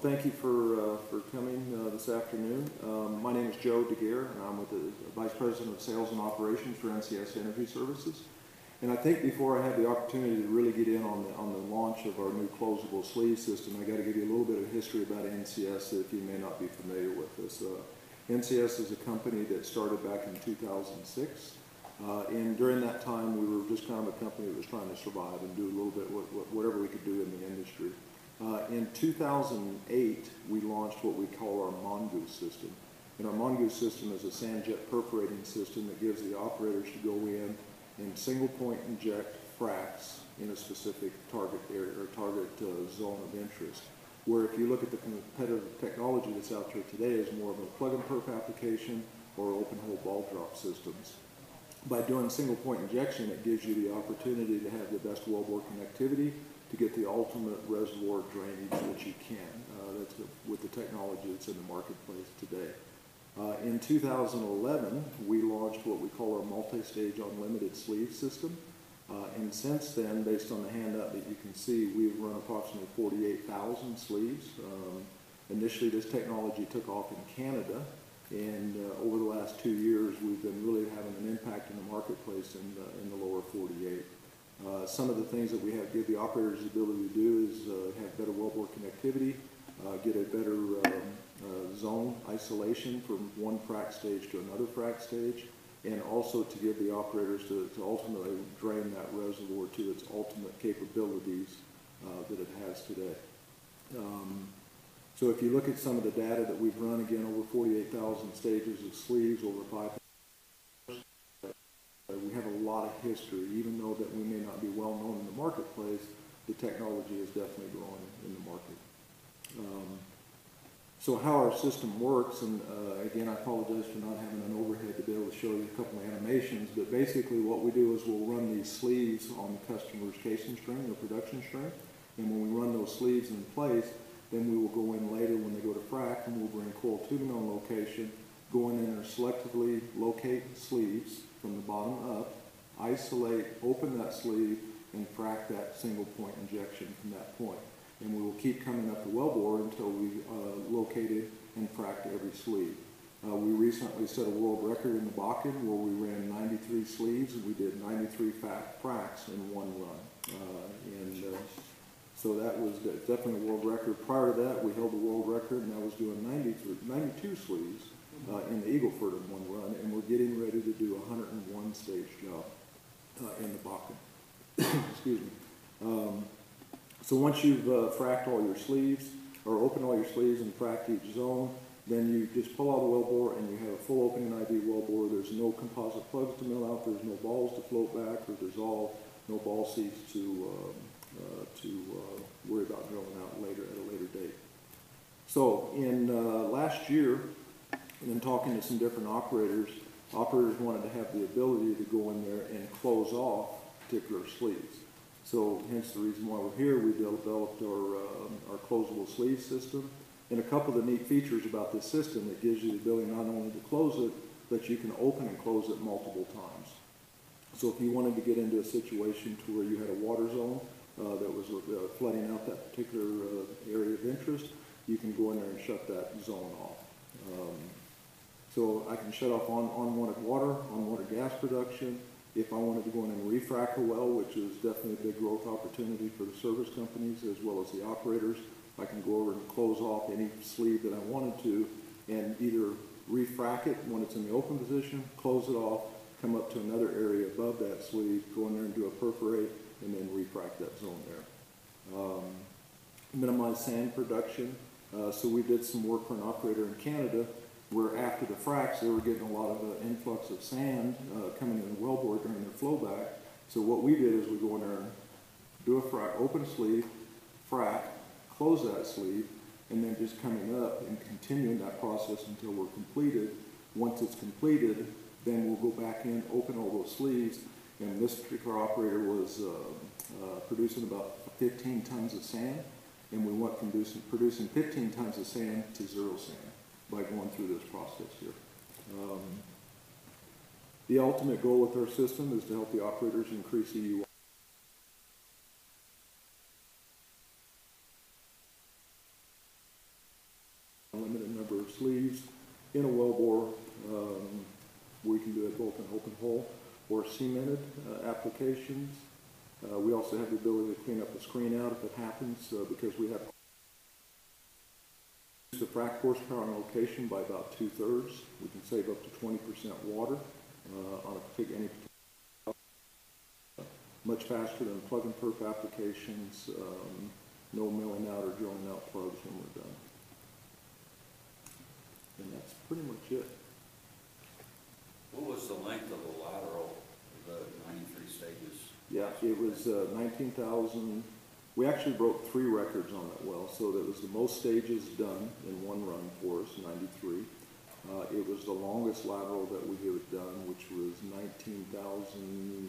Thank you for coming this afternoon. My name is Joe Geare, and I'm with the Vice President of Sales and Operations for NCS Energy Services. And I think before I have the opportunity to really get in on the launch of our new closable sleeve system, I got to give you a little bit of history about NCS if you may not be familiar with this. NCS is a company that started back in 2006. And during that time, we were just kind of a company that was trying to survive and do a little bit whatever we could do in the industry. In 2008, we launched what we call our Mongoose system. And our Mongoose system is a sand jet perforating system that gives the operators to go in and single point inject fracs in a specific target area or target zone of interest. Where if you look at the competitive technology that's out there today is more of a plug and perf application or open hole ball drop systems. By doing single point injection, it gives you the opportunity to have the best wellbore connectivity to get the ultimate reservoir drainage that you can. That's with the technology that's in the marketplace today. In 2011, we launched what we call our multi-stage unlimited sleeve system. And since then, based on the handout that you can see, we've run approximately 48,000 sleeves. Initially, this technology took off in Canada. And over the last 2 years, we've been really having an impact in the marketplace in the lower 48. Some of the things that we have give the operators the ability to do is have better wellbore connectivity, get a better zone isolation from one frac stage to another frac stage, and also to give the operators to ultimately drain that reservoir to its ultimate capabilities that it has today. So if you look at some of the data that we've run, again, over 48,000 stages of sleeves, over 5,000. We have a lot of history, even though that we may not be well known in the marketplace, the technology is definitely growing in the market. So how our system works, and again, I apologize for not having an overhead to be able to show you a couple of animations, but basically what we do is we'll run these sleeves on the customer's casing string, their production string, and when we run those sleeves in place, then we will go in later when they go to frac, and we'll bring coil tubing on location, go in there and selectively locate sleeves from the bottom up, isolate, open that sleeve, and frac that single point injection from that point. And we will keep coming up the wellbore until we located and fracked every sleeve. We recently set a world record in the Bakken where we ran 93 sleeves and we did 93 fracs in one run. So that was definitely a world record. Prior to that, we held the world record, and I was doing 92 sleeves in the Eagle Ford in one run, and we're getting ready to do a 101 stage job in the Bakken. Excuse me. So once you've fracked all your sleeves, or opened all your sleeves and fracked each zone, then you just pull out the wellbore and you have a full opening IV wellbore. There's no composite plugs to mill out, there's no balls to float back or dissolve, no ball seats to worry about drilling out at a later date. So in last year, in talking to some different operators wanted to have the ability to go in there and close off particular sleeves. So hence the reason why we're here, we developed our closable sleeve system. And a couple of the neat features about this system that gives you the ability not only to close it, but you can open and close it multiple times. So if you wanted to get into a situation to where you had a water zone that was flooding out that particular area of interest, you can go in there and shut that zone off. So I can shut off unwanted water, unwanted gas production. If I wanted to go in and refrac a well, which is definitely a big growth opportunity for the service companies as well as the operators, I can go over and close off any sleeve that I wanted to and either refrac it when it's in the open position, close it off, come up to another area above that sleeve, go in there and do a perforate, and then refrac that zone there. Minimize sand production. So we did some work for an operator in Canada where after the fracs they were getting a lot of influx of sand coming in the wellbore during their flowback. So what we did is we go in there and do a frac, open a sleeve, frac, close that sleeve, and then just coming up and continuing that process until we're completed. Once it's completed, then we'll go back in, open all those sleeves, and this particular operator was producing about 15 tons of sand, and we went from producing 15 tons of sand to 0 sand by going through this process here. The ultimate goal with our system is to help the operators increase the sleeves in a wellbore. We can do it both in open hole or cemented applications. We also have the ability to clean up the screen out if it happens, because we have the frac horsepower on location by about 2/3. We can save up to 20% water on a particular, much faster than plug and perf applications. No milling out or drilling out plugs when we're done. And that's pretty much it. What was the length of the lateral, the 93 stages? Yeah, it was 19,000. We actually broke 3 records on that well, so that was the most stages done in one run for us, 93. It was the longest lateral that we have done, which was 19,000,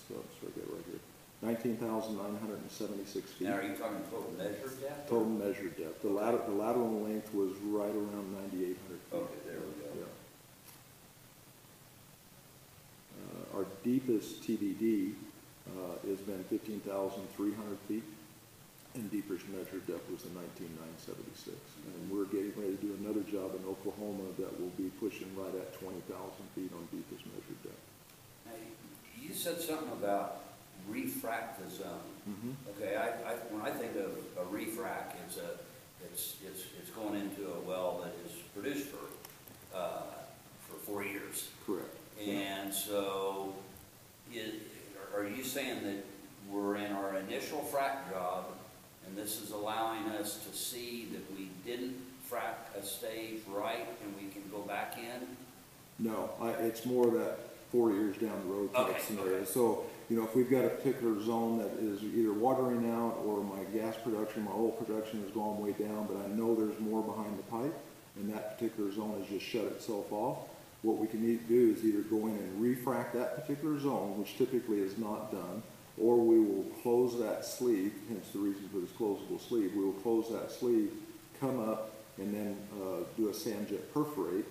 so let's get right here, 19,976 feet. Now, are you talking total measured depth? Total measured depth. The lateral length was right around 9,800 feet. Okay, there we go. Yeah. Our deepest TBD has been 15,300 feet, and deepest measured depth was the 19,976. And we're getting ready to do another job in Oklahoma that will be pushing right at 20,000 feet on deepest measured depth. Now, you said something about refrac the zone. Okay, when I think of a refrac, it's going into a well that is produced for 4 years. Correct. And so, are you saying that we're in our initial frac job, and this is allowing us to see that we didn't frac a stage right, and we can go back in? No, it's more that 4 years down the road type scenario. Okay. So, you know, if we've got a particular zone that is either watering out or my gas production, my oil production has gone way down, but I know there's more behind the pipe, and that particular zone has just shut itself off, what we can do is either go in and refrac that particular zone, which typically is not done, or we will close that sleeve, hence the reason for this closable sleeve. We will close that sleeve, come up, and then do a sand jet perforate.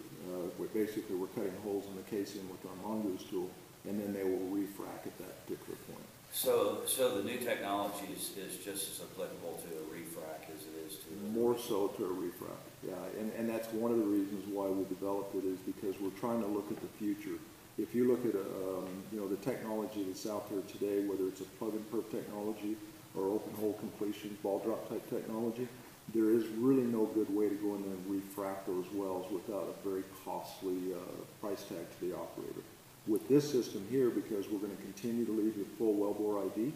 Basically, we're cutting holes in the casing with our mongoose tool, and then they will refrac at that particular point. So the new technology is just as applicable to a refrac as it is to more so to a refrac. Yeah, and that's one of the reasons why we developed it, is because we're trying to look at the future. If you look at you know, the technology that's out there today, whether it's a plug and perf technology or open hole completions, ball drop type technology, there is really no good way to go in there and refrac those wells without a very costly price tag to the operator. With this system here, because we're going to continue to leave you full wellbore ID,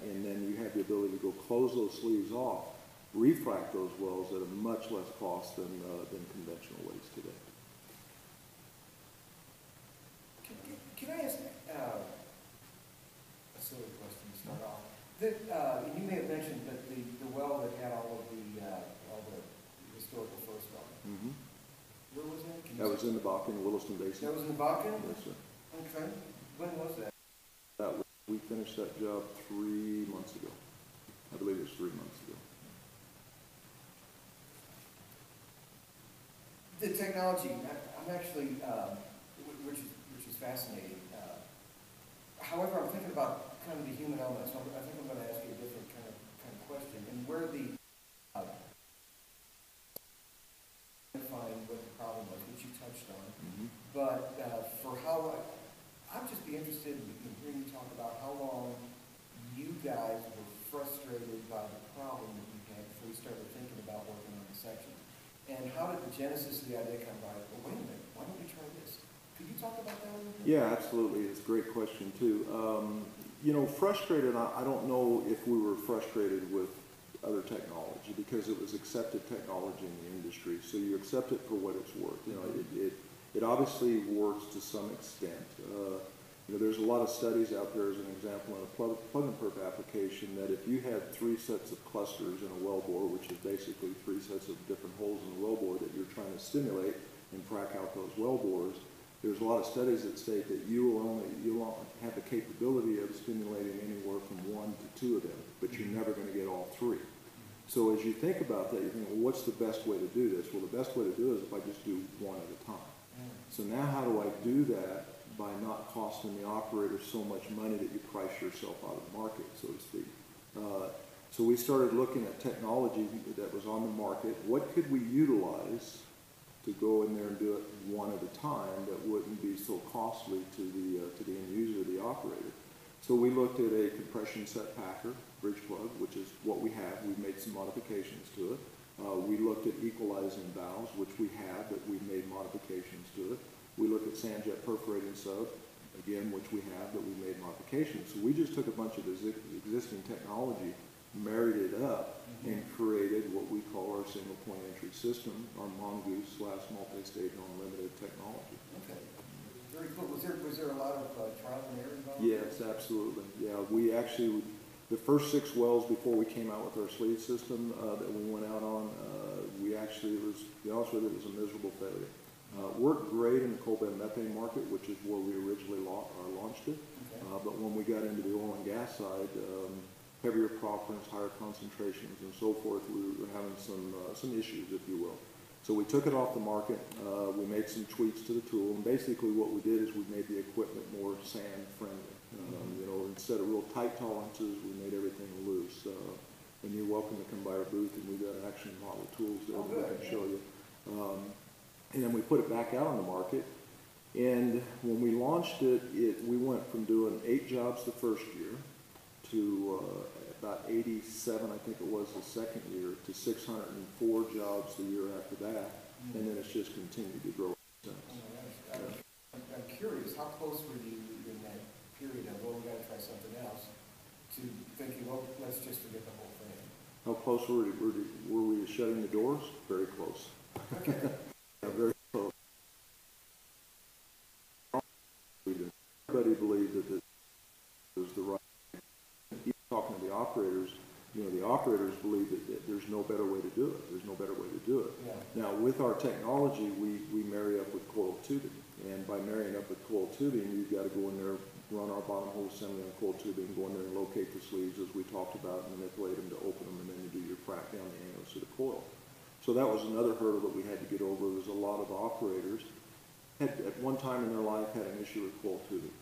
and then you have the ability to go close those sleeves off, refrac those wells at a much less cost than conventional ways today. Can I ask a silly question to start off? You may have mentioned that the well that had all the historical first on it. Mm-hmm. Where was that? That was in the Bakken, Williston Basin. That was in the Bakken? Yes, sir. Okay. When was that? We finished that job 3 months ago. I believe it was 3 months ago. The technology, I'm actually, which is fascinating. However, I'm thinking about kind of the human element, so I think I'm going to ask you a different kind of question. And where the identifying what the problem was, which you touched on, but for how I'd just be interested in hearing you talk about how long you guys were frustrated by the problem that you had before you started thinking about working on the section. And how did the genesis of the idea come by? Well, wait a minute, why don't we try this? Could you talk about that a little bit? Yeah, absolutely. It's a great question, too. You know, frustrated, I don't know if we were frustrated with other technology, because it was accepted technology in the industry. So you accept it for what it's worth. You know, it obviously works to some extent. You know, there's a lot of studies out there, as an example, in a plug and perf application, that if you had 3 sets of clusters in a wellbore, which is basically 3 sets of different holes in a wellbore that you're trying to stimulate and frac out those wellbores, there's a lot of studies that state that you'll have the capability of stimulating anywhere from 1 to 2 of them, but you're never going to get all 3. So as you think about that, you think, well, what's the best way to do this? Well, the best way to do it is if I just do 1 at a time. So now how do I do that by not costing the operator so much money that you price yourself out of the market, so to speak? So we started looking at technology that was on the market. What could we utilize to go in there and do it one at a time that wouldn't be so costly to the end user, the operator. So we looked at a compression set packer, bridge plug, which is what we have. We've made some modifications to it. We looked at equalizing valves, which we have, but we've made modifications to it. We looked at sand jet perforating sub, again, which we have, but we made modifications. So we just took a bunch of existing technology, married it up, and created what we call our single point entry system, our Mongoose / multi-stage unlimited technology. Okay. Very cool. Was there a lot of trial and error involved? Yes, absolutely. Yeah, we actually, the first 6 wells before we came out with our sleeve system that we went out on, we actually, to be honest with you, it was a miserable failure. Worked great in the coal bed methane market, which is where we originally launched it. Okay. But when we got into the oil and gas side, heavier proppants, higher concentrations, and so forth, we were having some issues, if you will. So we took it off the market. We made some tweaks to the tool, and basically what we did is we made the equipment more sand friendly. You know, instead of real tight tolerances, we made everything loose. And you're welcome to come by our booth, and we've got action model tools there that we can show you. And then we put it back out on the market. And when we launched it, we went from doing 8 jobs the first year to about 87, I think it was the second year, to 604 jobs the year after that. And then it's just continued to grow since. I'm curious, how close were you in that period of, well, we got to try something else, to thinking, well, let's just forget the whole thing? How close were we to shutting the doors? Very close. Okay. Yeah, very close. Everybody believed that this was the right. Even talking to the operators, you know, the operators believe that there's no better way to do it. There's no better way to do it. Yeah. Now, with our technology, we marry up with coiled tubing. And by marrying up with coiled tubing, you've got to go in there, run our bottom hole assembly on coiled tubing, go in there and locate the sleeves, as we talked about, and manipulate them to open them, and then you do your frac down the annulus of the coil. So that was another hurdle that we had to get over. There was a lot of operators had, at one time in their life, had an issue with coiled tubing.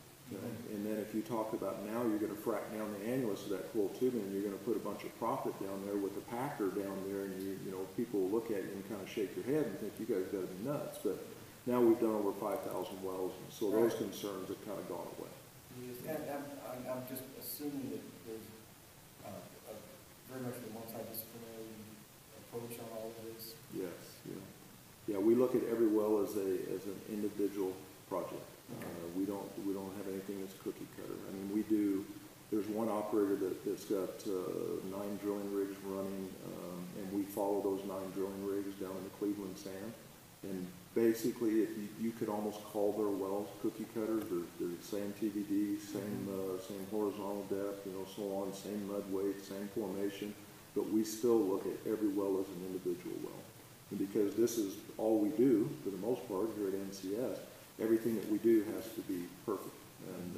And then if you talk about now, you're going to frac down the annulus of that coiled tubing, and you're going to put a bunch of proppant down there with a packer down there, and you know, people will look at you and kind of shake your head and think you guys got to be nuts. But now we've done over 5,000 wells, and so those concerns have kind of gone away. And I'm just assuming that there's very much a multidisciplinary approach on all of this. Yes, yeah. We look at every well as an individual project. We don't have anything that's cookie cutter. I mean, there's one operator that's got 9 drilling rigs running, and we follow those 9 drilling rigs down in the Cleveland sand. And basically, if you could almost call their wells cookie cutters. They're the same TVD, same horizontal depth, you know, so on, same mud weight, same formation. But we still look at every well as an individual well. And because this is all we do, for the most part, here at NCS, everything that we do has to be perfect. And,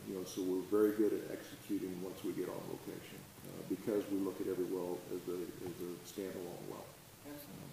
you know, so we're very good at executing once we get on location, because we look at every well as a standalone well. Excellent.